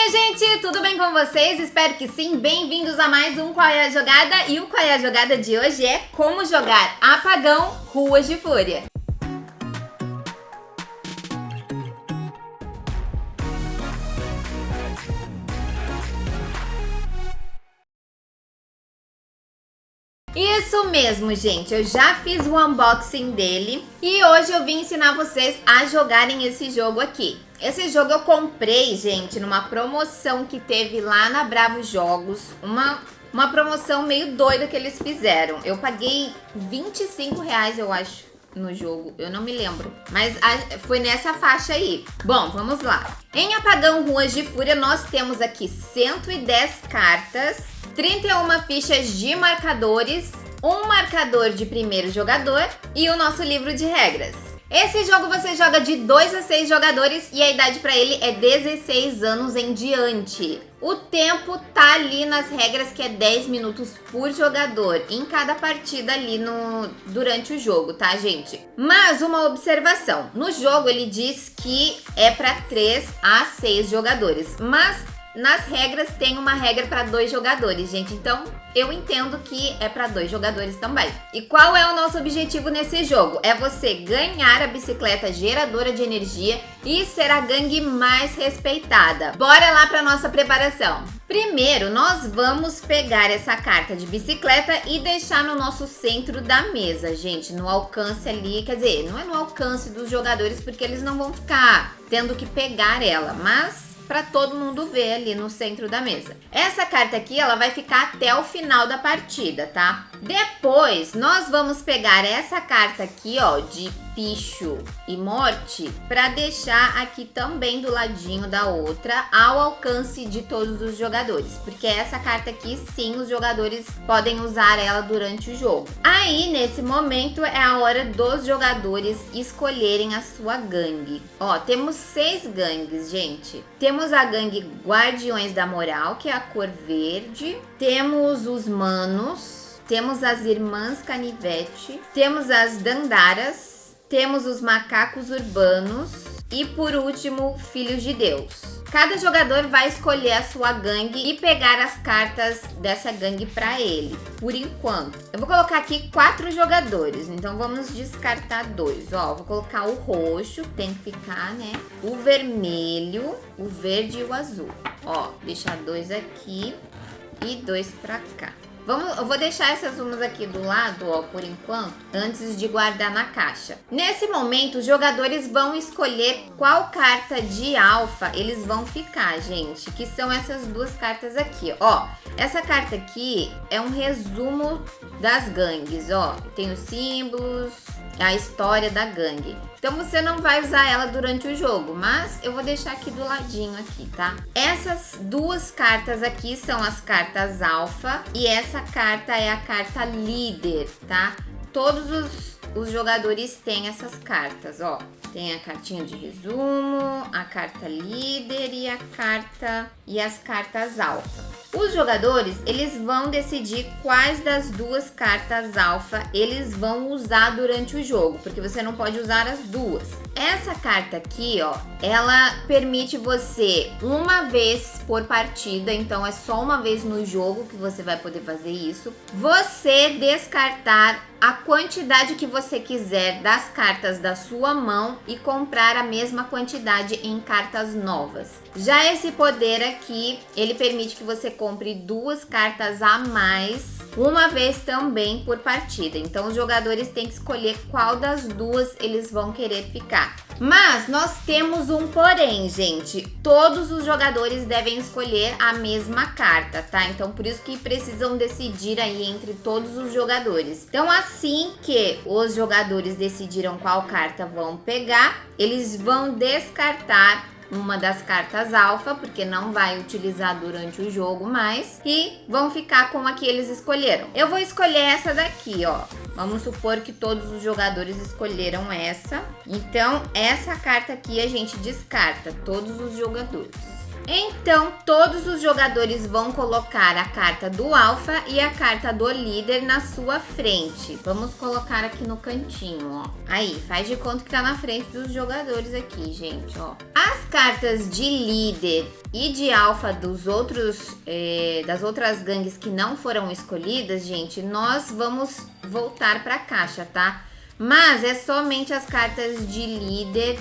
minha gente, tudo bem com vocês? Espero que sim. Bem-vindos a mais um Qual é a Jogada? E o Qual é a Jogada de hoje é como jogar Apagão Ruas de Fúria. Isso mesmo, gente, eu já fiz o unboxing dele e hoje eu vim ensinar vocês a jogarem esse jogo aqui. Esse jogo eu comprei, gente, numa promoção que teve lá na Bravo Jogos, uma promoção meio doida que eles fizeram. Eu paguei R$25, eu acho, no jogo, eu não me lembro, mas foi nessa faixa aí. Bom, vamos lá. Em Apagão Ruas de Fúria nós temos aqui 110 cartas, 31 fichas de marcadores, um marcador de primeiro jogador e o nosso livro de regras. Esse jogo você joga de 2 a 6 jogadores e a idade para ele é 16 anos em diante. O tempo tá ali nas regras, que é 10 minutos por jogador em cada partida ali durante o jogo, tá, gente? Mas uma observação, no jogo ele diz que é para 3 a 6 jogadores, mas nas regras tem uma regra para 2 jogadores, gente. Então eu entendo que é para 2 jogadores também. E qual é o nosso objetivo nesse jogo? É você ganhar a bicicleta geradora de energia e ser a gangue mais respeitada. Bora lá para nossa preparação. Primeiro, nós vamos pegar essa carta de bicicleta e deixar no nosso centro da mesa, gente, no alcance ali, quer dizer, não é no alcance dos jogadores porque eles não vão ficar tendo que pegar ela, mas para todo mundo ver ali no centro da mesa. Essa carta aqui, ela vai ficar até o final da partida, tá? Depois, nós vamos pegar essa carta aqui, ó, de picho e morte, para deixar aqui também do ladinho da outra, ao alcance de todos os jogadores, porque essa carta aqui, sim, os jogadores podem usar ela durante o jogo. Aí, nesse momento, é a hora dos jogadores escolherem a sua gangue. Ó, temos 6 gangues, gente. Temos a gangue Guardiões da Moral, que é a cor verde. Temos os Manos. Temos as Irmãs Canivete. Temos as Dandaras. Temos os Macacos Urbanos. E por último, Filhos de Deus. Cada jogador vai escolher a sua gangue e pegar as cartas dessa gangue para ele, por enquanto. Eu vou colocar aqui 4 jogadores, então vamos descartar 2. Ó, vou colocar o roxo, tem que ficar, né? O vermelho, o verde e o azul. Ó, deixar 2 aqui e 2 para cá. Eu vou deixar essas umas aqui do lado, ó, por enquanto, antes de guardar na caixa. Nesse momento, os jogadores vão escolher qual carta de alfa eles vão ficar, gente, que são essas 2 cartas aqui, ó. Essa carta aqui é um resumo das gangues, ó. Tem os símbolos, a história da gangue. Então você não vai usar ela durante o jogo, mas eu vou deixar aqui do ladinho aqui, tá? Essas 2 cartas aqui são as cartas alfa e essa carta é a carta líder, tá? Todos os jogadores têm essas cartas, ó. Tem a cartinha de resumo, a carta líder e as cartas alfa. Os jogadores, eles vão decidir quais das 2 cartas alfa eles vão usar durante o jogo, porque você não pode usar as 2. Essa carta aqui, ó, ela permite você uma vez por partida, então é só uma vez no jogo que você vai poder fazer isso. Você descartar a quantidade que você quiser das cartas da sua mão e comprar a mesma quantidade em cartas novas. Já esse poder aqui, ele permite que você compre 2 cartas a mais uma vez também por partida. Então os jogadores têm que escolher qual das 2 eles vão querer ficar. Mas nós temos um porém, gente. Todos os jogadores devem escolher a mesma carta, tá? Então por isso que precisam decidir aí entre todos os jogadores. Então assim que os jogadores decidiram qual carta vão pegar, eles vão descartar uma das cartas alfa, porque não vai utilizar durante o jogo mais, e vão ficar com a que eles escolheram. Eu vou escolher essa daqui, ó. Vamos supor que todos os jogadores escolheram essa. Então, essa carta aqui a gente descarta, todos os jogadores. Então, todos os jogadores vão colocar a carta do alfa e a carta do líder na sua frente. Vamos colocar aqui no cantinho, ó. Aí, faz de conta que tá na frente dos jogadores aqui, gente, ó. As cartas de líder e de alfa dos outros, das outras gangues que não foram escolhidas, gente, nós vamos voltar pra caixa, tá? Mas é somente as cartas de líder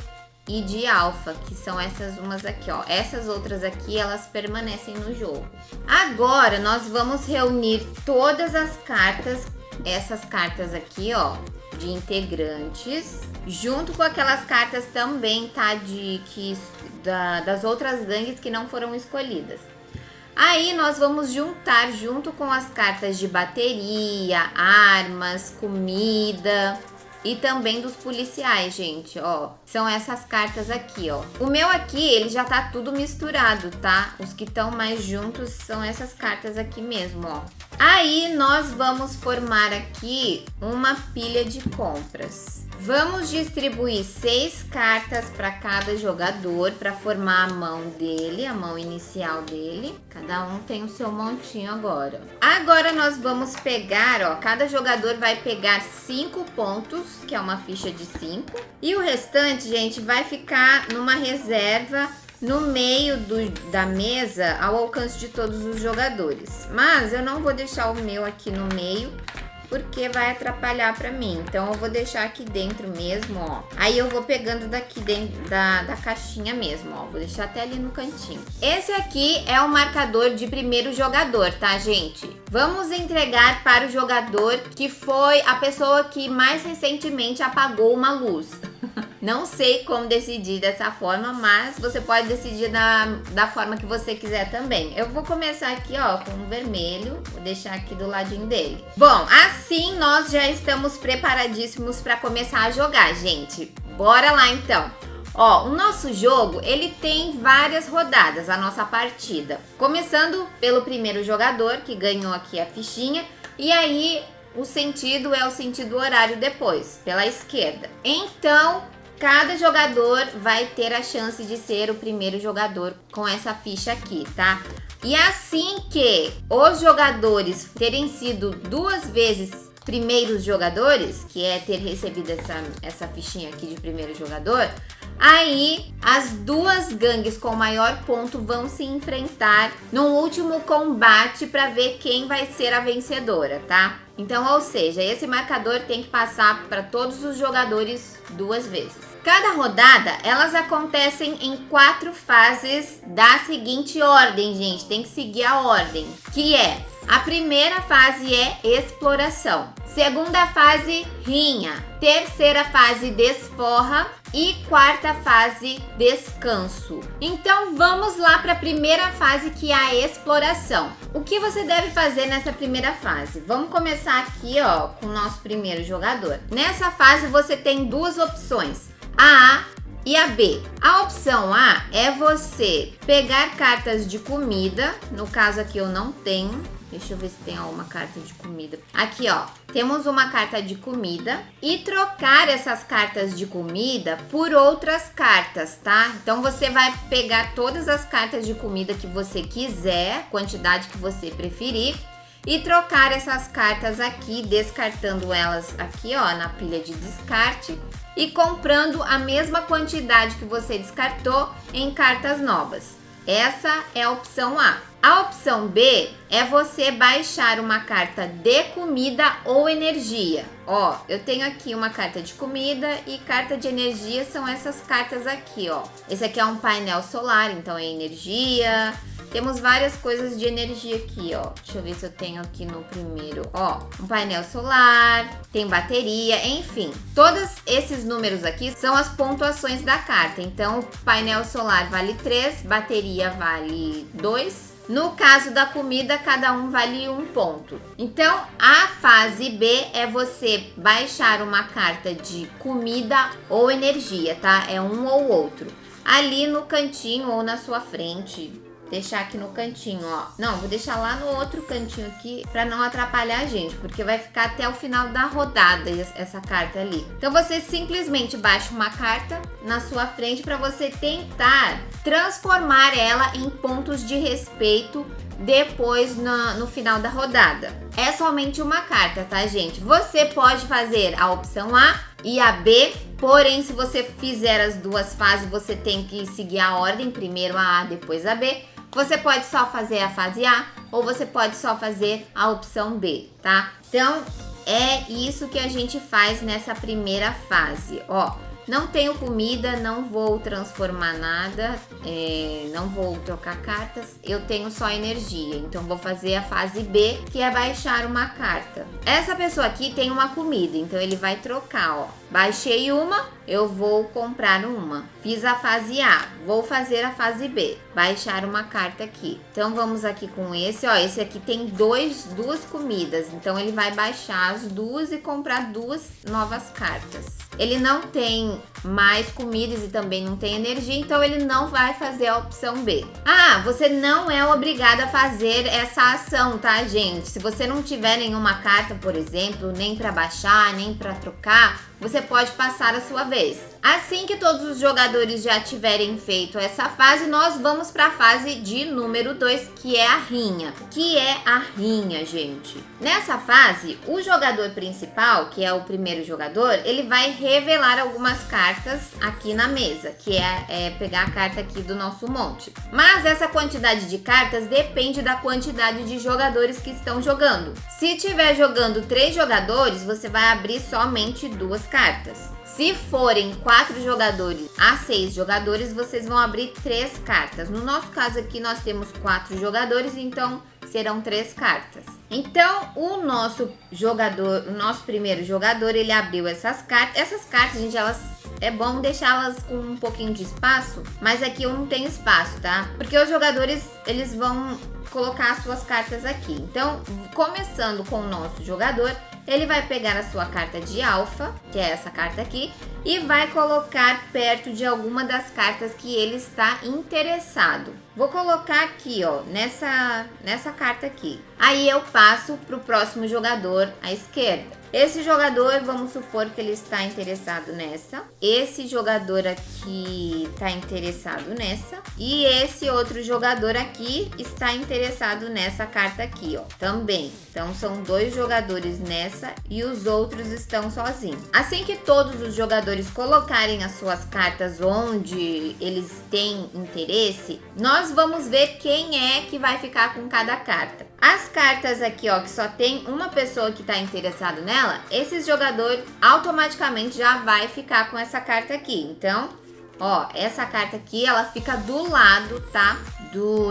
e de alfa, que são essas umas aqui, ó. Essas outras aqui, elas permanecem no jogo. Agora, nós vamos reunir todas as cartas, essas cartas aqui, ó, de integrantes, junto com aquelas cartas também, tá, das outras gangues que não foram escolhidas. Aí, nós vamos juntar junto com as cartas de bateria, armas, comida... E também dos policiais, gente, ó. São essas cartas aqui, ó. O meu aqui, ele já tá tudo misturado, tá? Os que estão mais juntos são essas cartas aqui mesmo, ó. Aí, nós vamos formar aqui uma pilha de compras. Vamos distribuir 6 cartas para cada jogador para formar a mão dele, a mão inicial dele. Cada um tem o seu montinho agora. Agora nós vamos pegar, ó, cada jogador vai pegar 5 pontos, que é uma ficha de 5. E o restante, gente, vai ficar numa reserva no meio da mesa, ao alcance de todos os jogadores. Mas eu não vou deixar o meu aqui no meio, porque vai atrapalhar pra mim. Então, eu vou deixar aqui dentro mesmo, ó. Aí, eu vou pegando daqui dentro da caixinha mesmo, ó. Vou deixar até ali no cantinho. Esse aqui é o marcador de primeiro jogador, tá, gente? Vamos entregar para o jogador que foi a pessoa que mais recentemente apagou uma luz. Não sei como decidir dessa forma, mas você pode decidir da forma que você quiser também. Eu vou começar aqui, ó, com o vermelho. Vou deixar aqui do ladinho dele. Bom, assim nós já estamos preparadíssimos para começar a jogar, gente. Bora lá, então. Ó, o nosso jogo, ele tem várias rodadas, a nossa partida. Começando pelo primeiro jogador, que ganhou aqui a fichinha. E aí, o sentido é o sentido horário depois, pela esquerda. Então, cada jogador vai ter a chance de ser o primeiro jogador com essa ficha aqui, tá? E assim que os jogadores terem sido 2 vezes primeiros jogadores, que é ter recebido essa fichinha aqui de primeiro jogador, aí as 2 gangues com maior ponto vão se enfrentar no último combate para ver quem vai ser a vencedora, tá? Então, ou seja, esse marcador tem que passar para todos os jogadores 2 vezes. Cada rodada, elas acontecem em 4 fases da seguinte ordem, gente. Tem que seguir a ordem, que é: a primeira fase é exploração, segunda fase, rinha, terceira fase, desforra e quarta fase, descanso. Então vamos lá para a primeira fase, que é a exploração. O que você deve fazer nessa primeira fase? Vamos começar aqui, ó, com o nosso primeiro jogador. Nessa fase você tem 2 opções, a e a B. A opção A é você pegar cartas de comida. No caso aqui eu não tenho. Deixa eu ver se tem alguma carta de comida. Aqui, ó, temos uma carta de comida e trocar essas cartas de comida por outras cartas, tá? Então, você vai pegar todas as cartas de comida que você quiser, quantidade que você preferir, e trocar essas cartas aqui, descartando elas aqui, ó, na pilha de descarte, e comprando a mesma quantidade que você descartou em cartas novas. Essa é a opção A. A opção B é você baixar uma carta de comida ou energia. Ó, eu tenho aqui uma carta de comida e carta de energia são essas cartas aqui, ó. Esse aqui é um painel solar, então é energia. Temos várias coisas de energia aqui, ó. Deixa eu ver se eu tenho aqui no primeiro. Ó, um painel solar, tem bateria, enfim. Todos esses números aqui são as pontuações da carta. Então, o painel solar vale 3, bateria vale 2. No caso da comida, cada um vale 1 ponto. Então, a fase B é você baixar uma carta de comida ou energia, tá? É um ou outro. Ali no cantinho ou na sua frente, deixar aqui no cantinho, ó. Não, vou deixar lá no outro cantinho aqui pra não atrapalhar a gente, porque vai ficar até o final da rodada essa carta ali. Então você simplesmente baixa uma carta na sua frente pra você tentar transformar ela em pontos de respeito depois no final da rodada. É somente uma carta, tá, gente? Você pode fazer a opção A e a B, porém, se você fizer as duas fases, você tem que seguir a ordem, primeiro a depois a B. Você pode só fazer a fase A ou você pode só fazer a opção B, tá? Então, é isso que a gente faz nessa primeira fase, ó. Não tenho comida, não vou transformar nada, não vou trocar cartas, eu tenho só energia. Então vou fazer a fase B, que é baixar uma carta. Essa pessoa aqui tem uma comida, então ele vai trocar, ó. Baixei uma, eu vou comprar uma. Fiz a fase A, vou fazer a fase B. Baixar uma carta aqui. Então vamos aqui com esse, ó. Esse aqui tem duas comidas, então ele vai baixar as duas e comprar duas novas cartas. Ele não tem mais comidas e também não tem energia, então ele não vai fazer a opção B. Ah, você não é obrigado a fazer essa ação, tá, gente? Se você não tiver nenhuma carta, por exemplo, nem para baixar, nem para trocar, você pode passar a sua vez. Assim que todos os jogadores já tiverem feito essa fase, nós vamos para a fase de número 2, que é a rinha. Que é a rinha, gente? Nessa fase, o jogador principal, que é o primeiro jogador, ele vai revelar algumas cartas aqui na mesa, que é pegar a carta aqui do nosso monte. Mas essa quantidade de cartas depende da quantidade de jogadores que estão jogando. Se tiver jogando 3 jogadores, você vai abrir somente 2 cartas. Se forem 4 jogadores a 6 jogadores, vocês vão abrir 3 cartas. No nosso caso aqui, nós temos 4 jogadores, então serão 3 cartas. Então, o nosso primeiro jogador, ele abriu essas cartas. Essas cartas, gente, é bom deixá-las com um pouquinho de espaço, mas aqui eu não tenho espaço, tá? Porque os jogadores, eles vão colocar as suas cartas aqui. Então, começando com o nosso jogador, ele vai pegar a sua carta de alfa, que é essa carta aqui, e vai colocar perto de alguma das cartas que ele está interessado. Vou colocar aqui, ó, nessa carta aqui. Aí eu passo para o próximo jogador à esquerda. Esse jogador, vamos supor que ele está interessado nessa. Esse jogador aqui está interessado nessa. E esse outro jogador aqui está interessado nessa carta aqui, ó, também. Então, são 2 jogadores nessa e os outros estão sozinhos. Assim que todos os jogadores colocarem as suas cartas onde eles têm interesse, nós vamos ver quem é que vai ficar com cada carta. As cartas aqui, ó, que só tem uma pessoa que está interessado nela, esse jogador automaticamente já vai ficar com essa carta aqui. Então, ó, essa carta aqui, ela fica do lado, tá?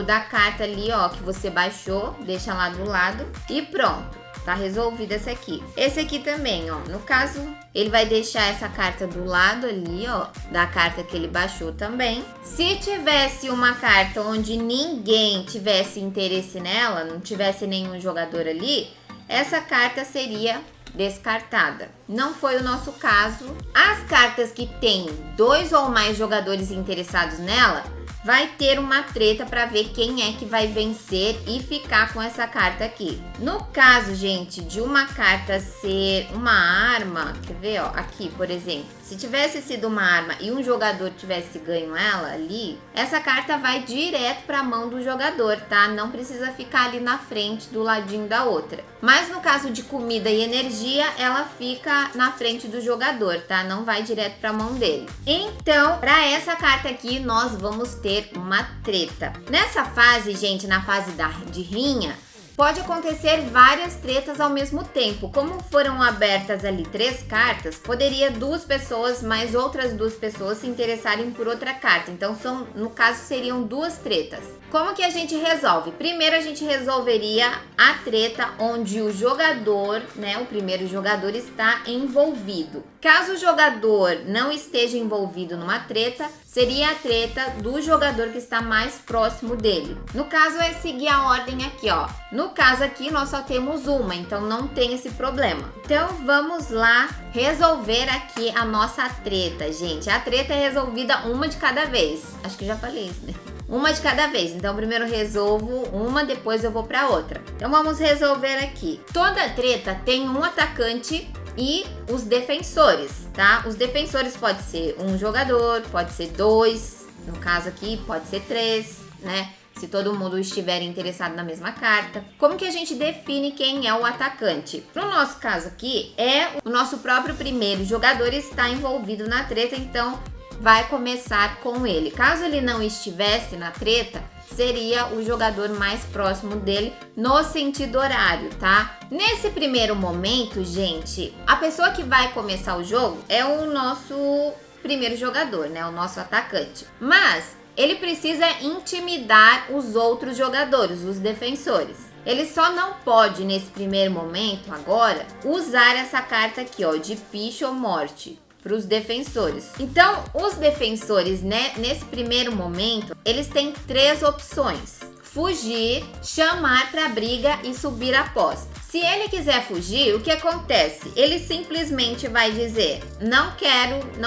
Da carta ali, ó, que você baixou, deixa lá do lado e pronto. Tá resolvida essa aqui. Esse aqui também, ó, no caso, ele vai deixar essa carta do lado ali, ó, da carta que ele baixou também. Se tivesse uma carta onde ninguém tivesse interesse nela, não tivesse nenhum jogador ali, essa carta seria descartada. Não foi o nosso caso. As cartas que tem 2 ou mais jogadores interessados nela, vai ter uma treta para ver quem é que vai vencer e ficar com essa carta aqui. No caso, gente, de uma carta ser uma arma, quer ver, ó, aqui, por exemplo, se tivesse sido uma arma e um jogador tivesse ganho ela ali, essa carta vai direto para a mão do jogador, tá? Não precisa ficar ali na frente, do ladinho da outra. Mas no caso de comida e energia, ela fica na frente do jogador, tá? Não vai direto para a mão dele. Então, para essa carta aqui, nós vamos ter uma treta. Nessa fase, gente, na fase de rinha, pode acontecer várias tretas ao mesmo tempo. Como foram abertas ali 3 cartas, poderia 2 pessoas mais outras 2 pessoas se interessarem por outra carta. Então, no caso, seriam 2 tretas. Como que a gente resolve? Primeiro, a gente resolveria a treta onde o jogador, né, o primeiro jogador está envolvido. Caso o jogador não esteja envolvido numa treta, seria a treta do jogador que está mais próximo dele. No caso, é seguir a ordem aqui, ó. No caso aqui, nós só temos uma, então não tem esse problema. Então, vamos lá resolver aqui a nossa treta, gente. A treta é resolvida uma de cada vez. Acho que já falei isso, né? uma de cada vez. Então primeiro resolvo uma, depois eu vou pra outra. Então vamos resolver aqui. Toda treta tem um atacante e os defensores, tá? Os defensores pode ser um jogador, pode ser dois, no caso aqui pode ser três, né? Se todo mundo estiver interessado na mesma carta. Como que a gente define quem é o atacante? No nosso caso aqui, é o nosso próprio primeiro jogador está envolvido na treta, então vai começar com ele. Caso ele não estivesse na treta, seria o jogador mais próximo dele no sentido horário, tá? Nesse primeiro momento, gente, a pessoa que vai começar o jogo é o nosso primeiro jogador, né? O nosso atacante. Mas ele precisa intimidar os outros jogadores, os defensores. Ele só não pode, nesse primeiro momento, agora, usar essa carta aqui, ó, de picho ou morte, para os defensores. Então, os defensores, né, nesse primeiro momento, eles têm três opções: fugir, chamar para briga e subir a aposta. Se ele quiser fugir, o que acontece? Ele simplesmente vai dizer: não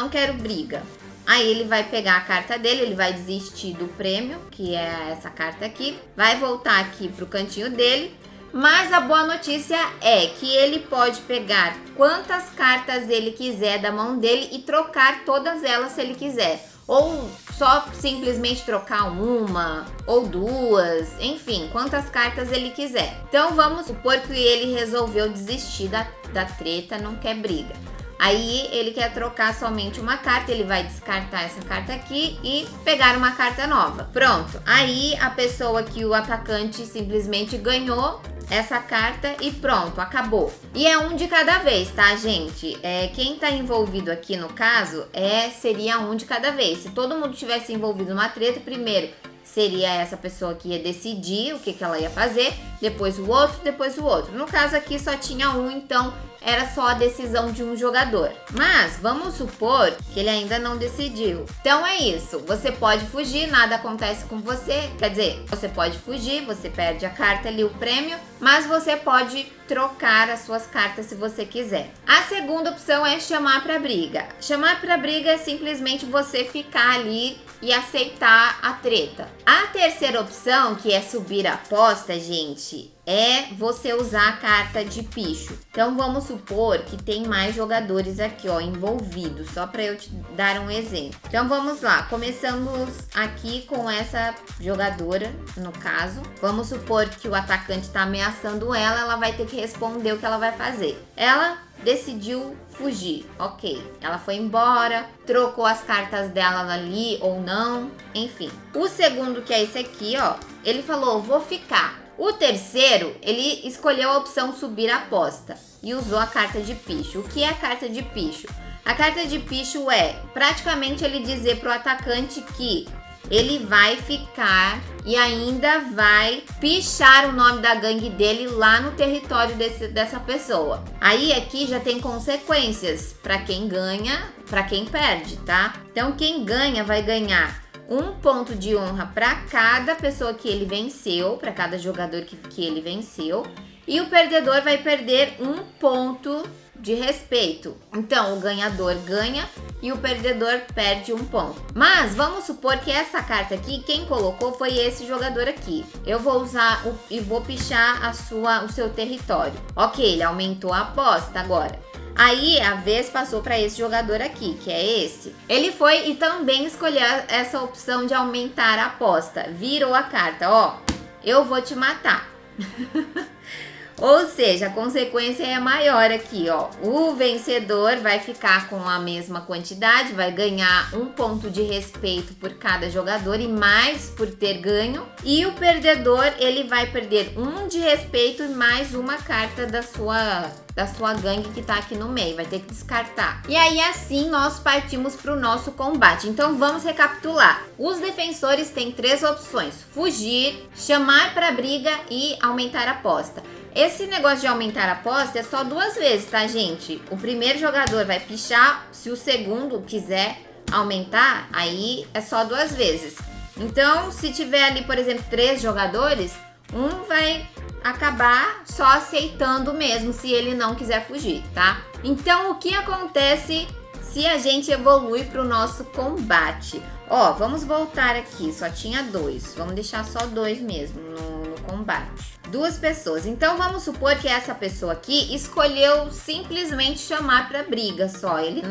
quero briga. Aí ele vai pegar a carta dele, ele vai desistir do prêmio, que é essa carta aqui, vai voltar aqui pro cantinho dele. Mas a boa notícia é que ele pode pegar quantas cartas ele quiser da mão dele e trocar todas elas se ele quiser. Ou só simplesmente trocar uma ou duas, enfim, quantas cartas ele quiser. Então vamos supor que ele resolveu desistir da treta, não quer briga. Aí ele quer trocar somente uma carta, ele vai descartar essa carta aqui e pegar uma carta nova. Pronto, aí a pessoa que o atacante simplesmente ganhou essa carta e pronto, acabou. E é um de cada vez, tá, gente? Quem tá envolvido aqui no caso seria um de cada vez. Se todo mundo tivesse envolvido numa treta, primeiro seria essa pessoa que ia decidir o que ela ia fazer, depois o outro, depois o outro. No caso aqui só tinha um, então era só a decisão de um jogador. Mas vamos supor que ele ainda não decidiu. Então é isso, você pode fugir, nada acontece com você. Quer dizer, você pode fugir, você perde a carta ali, o prêmio, mas você pode trocar as suas cartas se você quiser. A segunda opção é chamar pra briga. Chamar pra briga é simplesmente você ficar ali e aceitar a treta. A terceira opção, que é subir a aposta, gente, é você usar a carta de picho. Então vamos supor que tem mais jogadores aqui, ó, envolvidos, só para eu te dar um exemplo. Então vamos lá, começamos aqui com essa jogadora, no caso. Vamos supor que o atacante está ameaçando ela vai ter que responder o que ela vai fazer. Ela decidiu fugir, ok. Ela foi embora, trocou as cartas dela ali ou não, enfim. O segundo, que é esse aqui, ó, ele falou, vou ficar. O terceiro, ele escolheu a opção subir a aposta e usou a carta de picho. O que é a carta de picho? A carta de picho é praticamente ele dizer pro atacante que ele vai ficar e ainda vai pichar o nome da gangue dele lá no território dessa pessoa. Aí aqui já tem consequências para quem ganha, para quem perde, tá? Então quem ganha vai ganhar 1 ponto de honra para cada pessoa que ele venceu, para cada jogador que ele venceu. E o perdedor vai perder 1 ponto de respeito. Então, o ganhador ganha e o perdedor perde 1 ponto. Mas vamos supor que essa carta aqui, quem colocou foi esse jogador aqui. Eu vou usar e vou pichar o seu território. Ok, ele aumentou a aposta agora. Aí a vez passou para esse jogador aqui, que é esse. Ele foi e também escolheu essa opção de aumentar a aposta. Virou a carta, ó, eu vou te matar. Ou seja, a consequência é maior aqui, ó. O vencedor vai ficar com a mesma quantidade, vai ganhar 1 ponto de respeito por cada jogador e mais por ter ganho. E o perdedor, ele vai perder 1 de respeito e mais uma carta da sua gangue que tá aqui no meio, vai ter que descartar. E aí assim nós partimos pro nosso combate. Então vamos recapitular. Os defensores têm 3 opções: fugir, chamar pra briga e aumentar a aposta. Esse negócio de aumentar a aposta é só 2 vezes, tá, gente? O primeiro jogador vai pichar, se o segundo quiser aumentar, aí é só 2 vezes. Então, se tiver ali, por exemplo, 3 jogadores, um vai acabar só aceitando mesmo, se ele não quiser fugir, tá? Então, o que acontece se a gente evolui para o nosso combate? Ó, vamos voltar aqui, só tinha 2. Vamos deixar só 2 mesmo no combate. 2 pessoas. Então, vamos supor que essa pessoa aqui escolheu simplesmente chamar pra briga só. Ele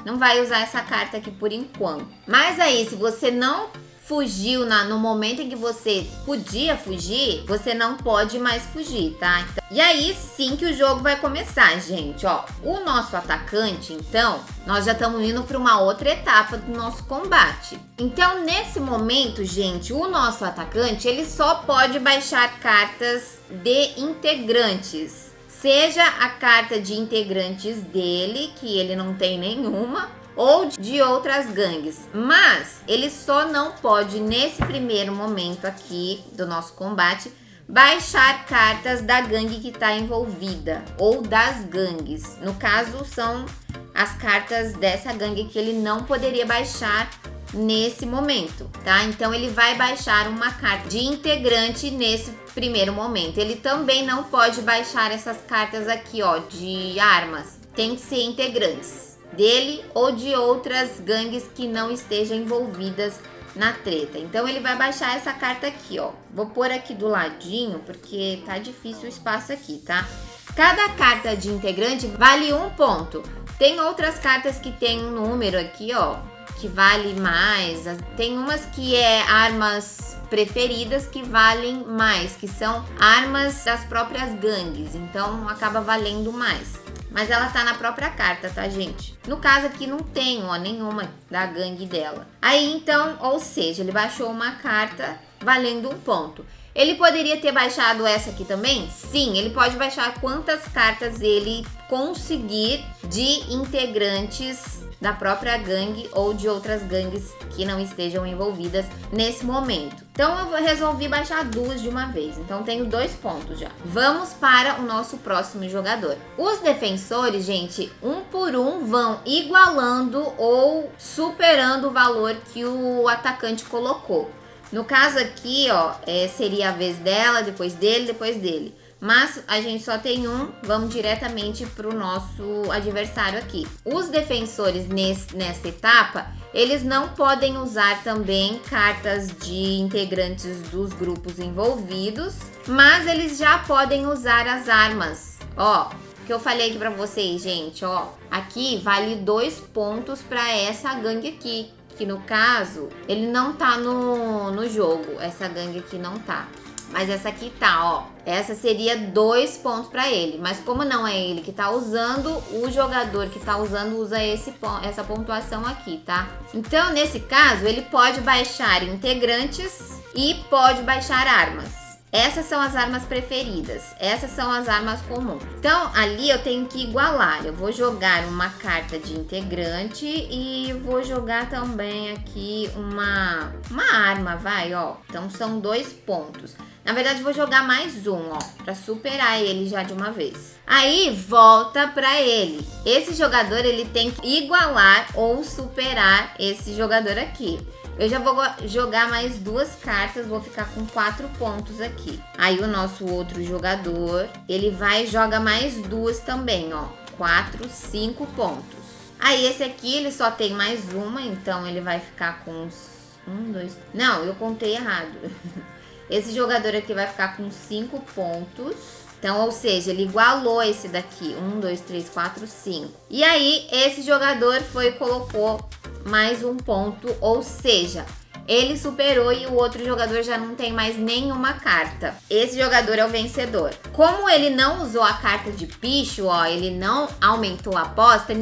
não vai usar essa carta aqui por enquanto. Mas aí, se você não fugiu no momento em que você podia fugir, você não pode mais fugir, tá? Então, e aí sim que o jogo vai começar, gente, ó. O nosso atacante, então, nós já estamos indo para uma outra etapa do nosso combate. Então, nesse momento, gente, o nosso atacante, ele só pode baixar cartas de integrantes. Seja a carta de integrantes dele, que ele não tem nenhuma, ou de outras gangues, mas ele só não pode, nesse primeiro momento aqui do nosso combate, baixar cartas da gangue que está envolvida, ou das gangues. No caso, são as cartas dessa gangue que ele não poderia baixar nesse momento, tá? Então, ele vai baixar uma carta de integrante nesse primeiro momento. Ele também não pode baixar essas cartas aqui, ó, de armas. Tem que ser integrantes dele ou de outras gangues que não estejam envolvidas na treta. Então ele vai baixar essa carta aqui, ó. Vou pôr aqui do ladinho porque tá difícil o espaço aqui, tá? Cada carta de integrante vale 1 ponto. Tem outras cartas que tem um número aqui, ó, que vale mais. Tem umas que é armas preferidas que valem mais, que são armas das próprias gangues. Então acaba valendo mais. Mas ela tá na própria carta, tá, gente? No caso aqui não tem, ó, nenhuma da gangue dela. Aí, então, ou seja, ele baixou uma carta valendo 1 ponto. Ele poderia ter baixado essa aqui também? Sim, ele pode baixar quantas cartas ele conseguir de integrantes da própria gangue ou de outras gangues que não estejam envolvidas nesse momento. Então eu resolvi baixar 2 de uma vez, então tenho 2 pontos já. Vamos para o nosso próximo jogador. Os defensores, gente, 1 por 1 vão igualando ou superando o valor que o atacante colocou. No caso aqui, ó, seria a vez dela, depois dele, depois dele. Mas a gente só tem um, vamos diretamente para o nosso adversário aqui. Os defensores nessa etapa, eles não podem usar também cartas de integrantes dos grupos envolvidos, mas eles já podem usar as armas. Ó, que eu falei aqui para vocês, gente, ó. Aqui vale 2 pontos para essa gangue aqui, que no caso, ele não tá no jogo. Essa gangue aqui não tá. Mas essa aqui tá, ó. Essa seria 2 pontos pra ele. Mas como não é ele que tá usando, o jogador que tá usando usa essa pontuação aqui, tá? Então, nesse caso, ele pode baixar integrantes e pode baixar armas. Essas são as armas preferidas. Essas são as armas comuns. Então, ali eu tenho que igualar. Eu vou jogar uma carta de integrante e vou jogar também aqui uma arma, vai, ó. Então, são 2 pontos. Na verdade, vou jogar mais um, ó, pra superar ele já de uma vez. Aí, volta pra ele. Esse jogador, ele tem que igualar ou superar esse jogador aqui. Eu já vou jogar mais 2 cartas, vou ficar com 4 pontos aqui. Aí o nosso outro jogador, ele vai e joga mais 2 também, ó. 4, 5 pontos. Aí esse aqui, ele só tem mais uma, então ele vai ficar com uns 1, 2... Não, eu contei errado. Esse jogador aqui vai ficar com 5 pontos. Então, ou seja, ele igualou esse daqui. 1, 2, 3, 4, 5. E aí, esse jogador foi e colocou mais 1 ponto, ou seja, ele superou e o outro jogador já não tem mais nenhuma carta. Esse jogador é o vencedor. Como ele não usou a carta de picho, ó, ele não aumentou a aposta,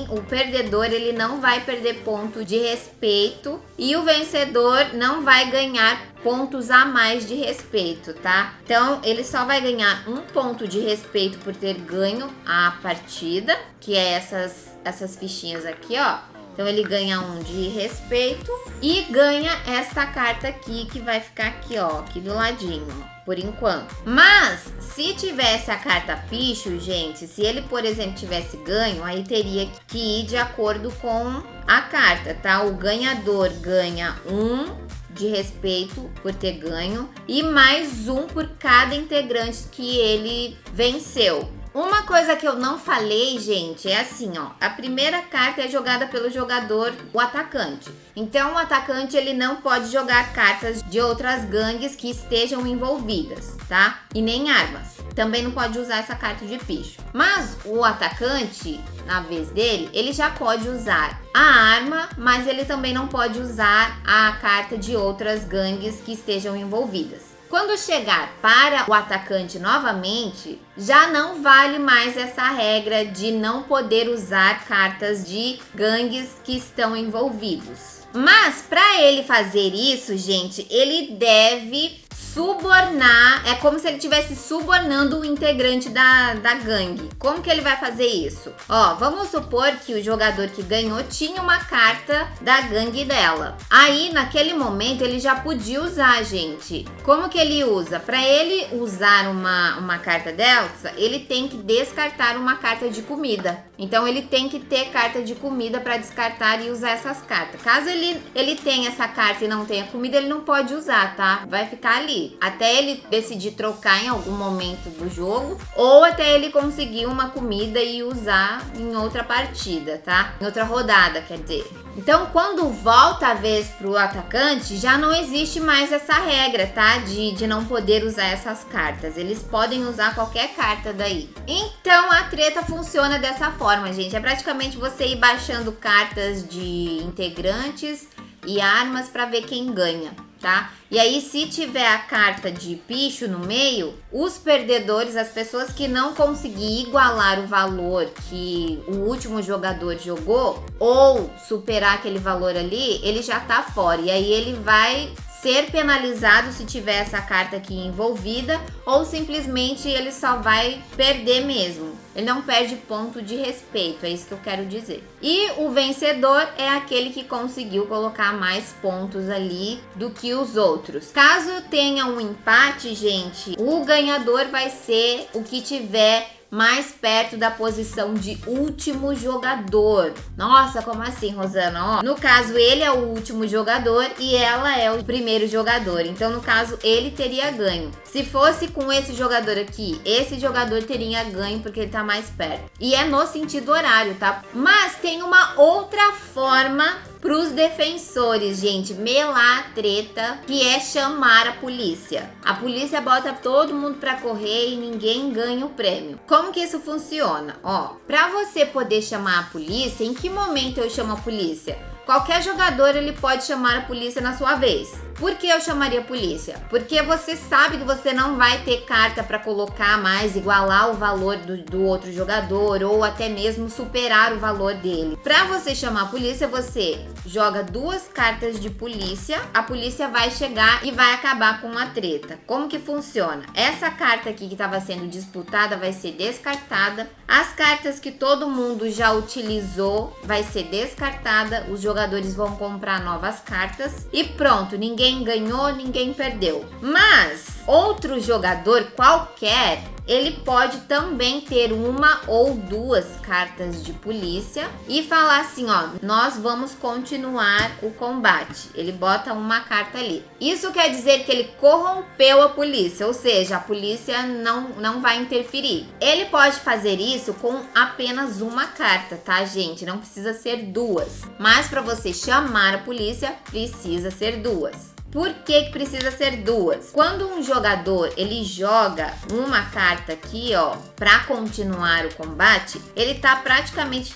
o perdedor, ele não vai perder ponto de respeito e o vencedor não vai ganhar pontos a mais de respeito, tá? Então, ele só vai ganhar 1 ponto de respeito por ter ganho a partida, que é essas fichinhas aqui, ó. Então, ele ganha 1 de respeito e ganha esta carta aqui, que vai ficar aqui, ó, aqui do ladinho, por enquanto. Mas, se tivesse a carta picho, gente, se ele, por exemplo, tivesse ganho, aí teria que ir de acordo com a carta, tá? O ganhador ganha 1 de respeito por ter ganho e mais 1 por cada integrante que ele venceu. Uma coisa que eu não falei, gente, é assim, ó. A primeira carta é jogada pelo jogador, o atacante. Então, o atacante, ele não pode jogar cartas de outras gangues que estejam envolvidas, tá? E nem armas. Também não pode usar essa carta de picho. Mas o atacante, na vez dele, ele já pode usar a arma, mas ele também não pode usar a carta de outras gangues que estejam envolvidas. Quando chegar para o atacante novamente, já não vale mais essa regra de não poder usar cartas de gangues que estão envolvidos. Mas para ele fazer isso, gente, ele deve subornar, é como se ele estivesse subornando o integrante da gangue. Como que ele vai fazer isso? Ó, vamos supor que o jogador que ganhou tinha uma carta da gangue dela. Aí, naquele momento, ele já podia usar, gente. Como que ele usa? Para ele usar uma carta dessa, ele tem que descartar uma carta de comida. Então, ele tem que ter carta de comida para descartar e usar essas cartas. Caso ele tenha essa carta e não tenha comida, ele não pode usar, tá? Vai ficar ali. Até ele decidir trocar em algum momento do jogo, ou até ele conseguir uma comida e usar em outra partida, tá? Em outra rodada, quer dizer. Então, quando volta a vez pro atacante, já não existe mais essa regra, tá? De não poder usar essas cartas. Eles podem usar qualquer carta daí. Então, a treta funciona dessa forma, gente. É praticamente você ir baixando cartas de integrantes e armas para ver quem ganha, tá? E aí, se tiver a carta de picho no meio, os perdedores, as pessoas que não conseguir igualar o valor que o último jogador jogou, ou superar aquele valor ali, ele já tá fora. E aí ele vai ser penalizado se tiver essa carta aqui envolvida, ou simplesmente ele só vai perder mesmo. Ele não perde ponto de respeito, é isso que eu quero dizer. E o vencedor é aquele que conseguiu colocar mais pontos ali do que os outros. Caso tenha um empate, gente, o ganhador vai ser o que tiver mais perto da posição de último jogador. Nossa, como assim, Rosana? Ó, no caso, ele é o último jogador e ela é o primeiro jogador. Então, no caso, ele teria ganho. Se fosse com esse jogador aqui, esse jogador teria ganho porque ele tá mais perto. E é no sentido horário, tá? Mas tem uma outra forma pros defensores, gente, melar a treta, que é chamar a polícia. A polícia bota todo mundo pra correr e ninguém ganha o prêmio. Como que isso funciona? Ó, pra você poder chamar a polícia, em que momento eu chamo a polícia? Qualquer jogador, ele pode chamar a polícia na sua vez. Por que eu chamaria a polícia? Porque você sabe que você não vai ter carta para colocar mais, igualar o valor do outro jogador ou até mesmo superar o valor dele. Para você chamar a polícia, você joga 2 cartas de polícia, a polícia vai chegar e vai acabar com a treta. Como que funciona? Essa carta aqui que estava sendo disputada vai ser descartada. As cartas que todo mundo já utilizou vai ser descartada. Os jogadores vão comprar novas cartas e pronto, ninguém ganhou, ninguém perdeu. Mas outro jogador qualquer, ele pode também ter 1 ou 2 cartas de polícia e falar assim, ó, nós vamos continuar o combate. Ele bota uma carta ali. Isso quer dizer que ele corrompeu a polícia, ou seja, a polícia não vai interferir. Ele pode fazer isso com apenas 1 carta, tá, gente? Não precisa ser 2. Mas para você chamar a polícia, precisa ser 2. Por que precisa ser 2? Quando um jogador ele joga uma carta aqui, ó, para continuar o combate, ele tá praticamente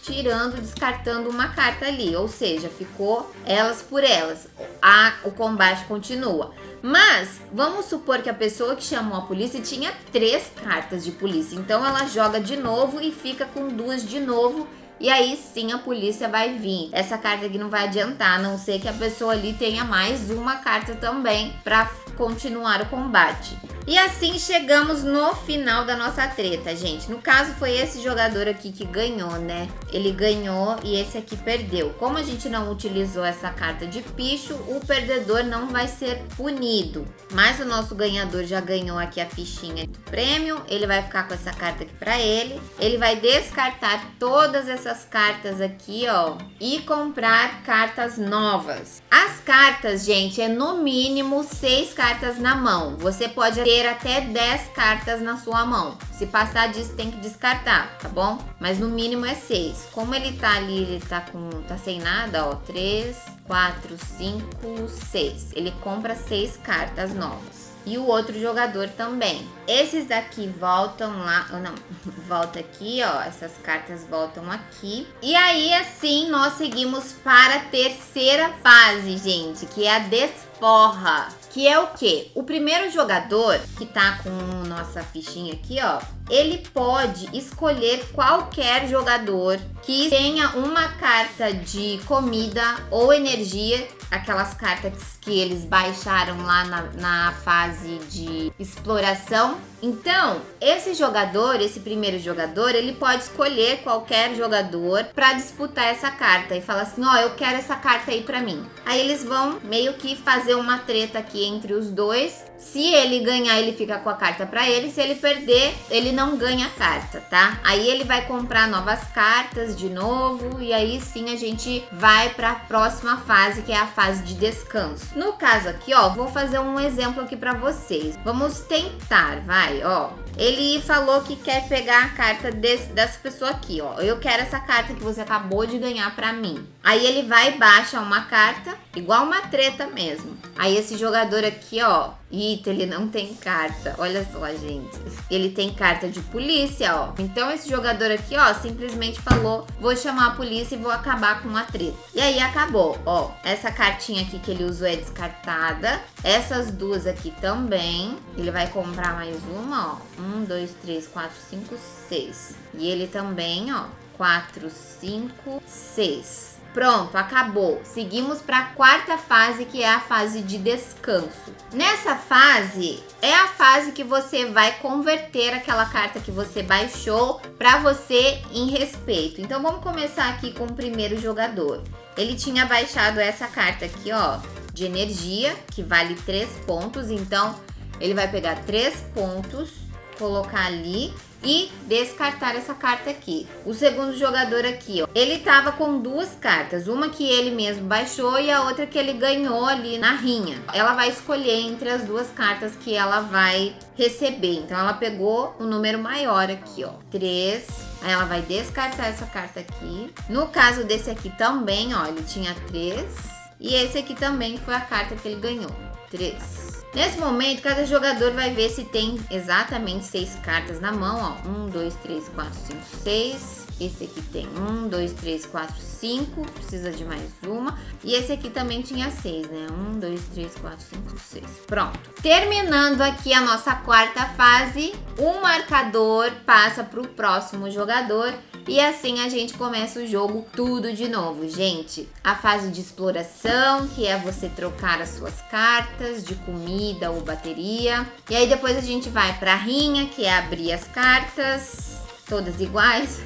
descartando uma carta ali, ou seja, ficou elas por elas. O combate continua. Mas vamos supor que a pessoa que chamou a polícia tinha 3 cartas de polícia, então ela joga de novo e fica com 2 de novo. E aí sim a polícia vai vir. Essa carta aqui não vai adiantar, a não ser que a pessoa ali tenha mais 1 carta também para continuar o combate. E assim chegamos no final da nossa treta, gente. No caso foi esse jogador aqui que ganhou, né? Ele ganhou e esse aqui perdeu. Como a gente não utilizou essa carta de picho, o perdedor não vai ser punido. Mas o nosso ganhador já ganhou aqui a fichinha do prêmio. Ele vai ficar com essa carta aqui para ele. Ele vai descartar todas essas cartas aqui, ó, e comprar cartas novas. As cartas, gente, é no mínimo 6 cartas cartas na mão. Você pode ter até 10 cartas na sua mão. Se passar disso, tem que descartar, tá bom? Mas no mínimo é 6. Como ele tá ali, ele tá sem nada, ó. 3, 4, 5, 6. Ele compra 6 cartas novas. E o outro jogador também. Esses daqui voltam lá, ou não, volta aqui, ó, essas cartas voltam aqui. E aí, assim, nós seguimos para a terceira fase, gente, que é a desforra. Que é o quê? O primeiro jogador, que tá com nossa fichinha aqui, ó, ele pode escolher qualquer jogador que tenha uma carta de comida ou energia, aquelas cartas que eles baixaram lá na fase de exploração. Então, esse jogador, esse primeiro jogador, ele pode escolher qualquer jogador pra disputar essa carta e falar assim, ó, eu quero essa carta aí pra mim. Aí eles vão meio que fazer uma treta aqui entre os dois. Se ele ganhar, ele fica com a carta pra ele. Se ele perder, ele não ganha a carta, tá? Aí ele vai comprar novas cartas de novo e aí sim a gente vai pra próxima fase, que é a fase de descanso. No caso aqui, ó, vou fazer um exemplo aqui pra vocês. Vamos tentar, vai, ó. Ele falou que quer pegar a carta dessa pessoa aqui, ó. Eu quero essa carta que você acabou de ganhar pra mim. Aí ele vai e baixa uma carta, igual uma treta mesmo. Aí esse jogador aqui, ó, eita, ele não tem carta. Olha só, gente. Ele tem carta de polícia, ó. Então esse jogador aqui, ó, simplesmente falou, vou chamar a polícia e vou acabar com uma treta. E aí acabou, ó. Essa cartinha aqui que ele usou é descartada. Essas duas aqui também. Ele vai comprar mais uma, ó. 1, 2, 3, 4, 5, 6. E ele também, ó. 4, 5, 6. Pronto, acabou. Seguimos para a quarta fase, que é a fase de descanso. Nessa fase, é a fase que você vai converter aquela carta que você baixou para você em respeito. Então, vamos começar aqui com o primeiro jogador. Ele tinha baixado essa carta aqui, ó, de energia, que vale 3 pontos. Então, ele vai pegar 3 pontos, colocar ali e descartar essa carta aqui. O segundo jogador aqui, ó, ele tava com 2 cartas, uma que ele mesmo baixou e a outra que ele ganhou ali na rinha. Ela vai escolher entre as 2 cartas que ela vai receber. Então ela pegou o número maior aqui, ó, 3. Aí ela vai descartar essa carta aqui. No caso desse aqui também, ó, ele tinha 3. E esse aqui também foi a carta que ele ganhou, 3. Nesse momento, cada jogador vai ver se tem exatamente 6 cartas na mão, ó. 1, 2, 3, 4, 5, 6. Esse aqui tem 1, 2, 3, 4, 5. Precisa de mais uma. E esse aqui também tinha 6, né? 1, 2, 3, 4, 5, 6. Pronto. Terminando aqui a nossa quarta fase, o marcador passa para o próximo jogador. E assim a gente começa o jogo tudo de novo, gente. A fase de exploração, que é você trocar as suas cartas de comida ou bateria. E aí depois a gente vai pra rinha, que é abrir as cartas, todas iguais.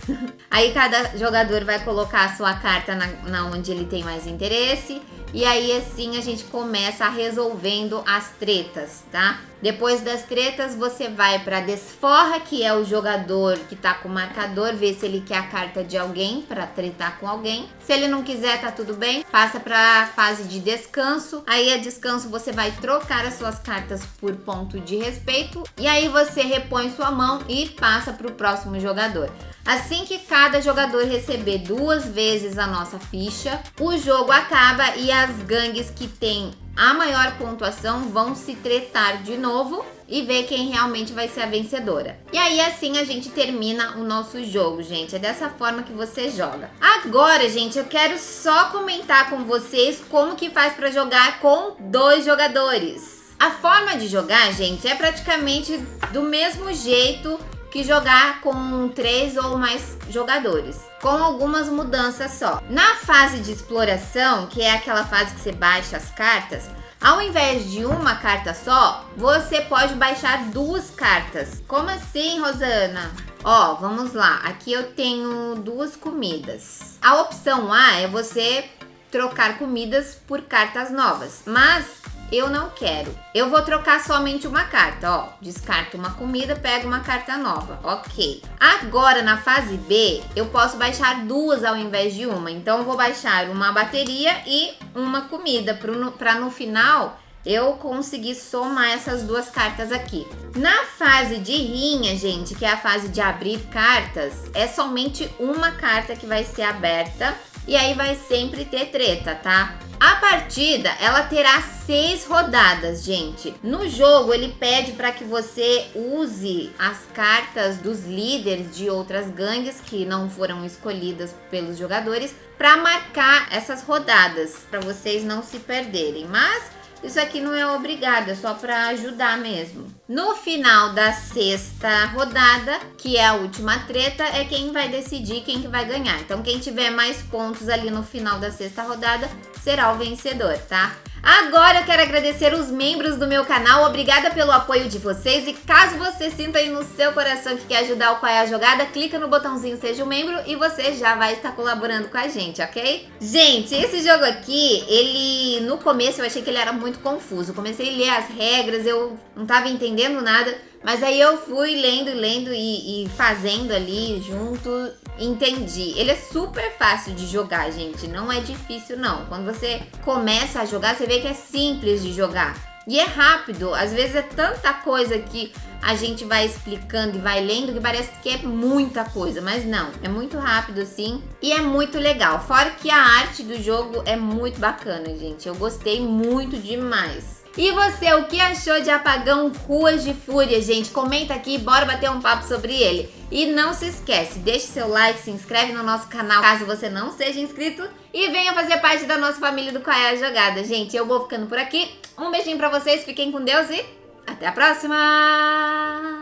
Aí cada jogador vai colocar a sua carta na onde ele tem mais interesse. E aí assim a gente começa resolvendo as tretas, tá? Depois das tretas você vai pra desforra, que é o jogador que tá com o marcador, ver se ele quer a carta de alguém pra tretar com alguém. Se ele não quiser, tá tudo bem. Passa pra fase de descanso. Aí a descanso você vai trocar as suas cartas por ponto de respeito. E aí você repõe sua mão e passa pro próximo jogador. Assim que cada jogador receber 2 vezes a nossa ficha, o jogo acaba e as gangues que têm a maior pontuação vão se tretar de novo e ver quem realmente vai ser a vencedora. E aí assim a gente termina o nosso jogo, gente. É dessa forma que você joga. Agora, gente, eu quero só comentar com vocês como que faz para jogar com 2 jogadores. A forma de jogar, gente, é praticamente do mesmo jeito que jogar com 3 ou mais jogadores, com algumas mudanças só. Na fase de exploração, que é aquela fase que você baixa as cartas, ao invés de uma carta só, você pode baixar 2 cartas. Como assim, Rosana? Ó, vamos lá. Aqui eu tenho 2 comidas. A opção A é você trocar comidas por cartas novas, mas eu não quero. Eu vou trocar somente uma carta, ó. Descarto uma comida, pego uma carta nova. Ok. Agora, na fase B, eu posso baixar 2 ao invés de uma. Então, eu vou baixar uma bateria e uma comida, pra no final eu consegui somar essas duas cartas aqui. Na fase de rinha, gente, que é a fase de abrir cartas, é somente uma carta que vai ser aberta e aí vai sempre ter treta, tá? A partida, ela terá 6 rodadas, gente. No jogo, ele pede para que você use as cartas dos líderes de outras gangues que não foram escolhidas pelos jogadores para marcar essas rodadas, para vocês não se perderem. Mas isso aqui não é obrigado, é só para ajudar mesmo. No final da 6ª rodada, que é a última treta, é quem vai decidir quem que vai ganhar. Então quem tiver mais pontos ali no final da 6ª rodada será o vencedor, tá? Agora eu quero agradecer os membros do meu canal, obrigada pelo apoio de vocês e caso você sinta aí no seu coração que quer ajudar o Qual é a Jogada, clica no botãozinho Seja um Membro e você já vai estar colaborando com a gente, ok? Gente, esse jogo aqui, ele no começo eu achei que ele era muito confuso, comecei a ler as regras, eu não tava entendendo nada, mas aí eu fui lendo e fazendo ali junto, entendi. Ele é super fácil de jogar, gente, não é difícil não. Quando você começa a jogar, você vê que é simples de jogar. E é rápido, às vezes é tanta coisa que a gente vai explicando e vai lendo que parece que é muita coisa, mas não, é muito rápido assim e é muito legal. Fora que a arte do jogo é muito bacana, gente, eu gostei muito demais. E você, o que achou de Apagão Ruas de Fúria, gente? Comenta aqui, bora bater um papo sobre ele. E não se esquece, deixe seu like, se inscreve no nosso canal caso você não seja inscrito e venha fazer parte da nossa família do Qual é a Jogada. Gente, eu vou ficando por aqui. Um beijinho pra vocês, fiquem com Deus e até a próxima!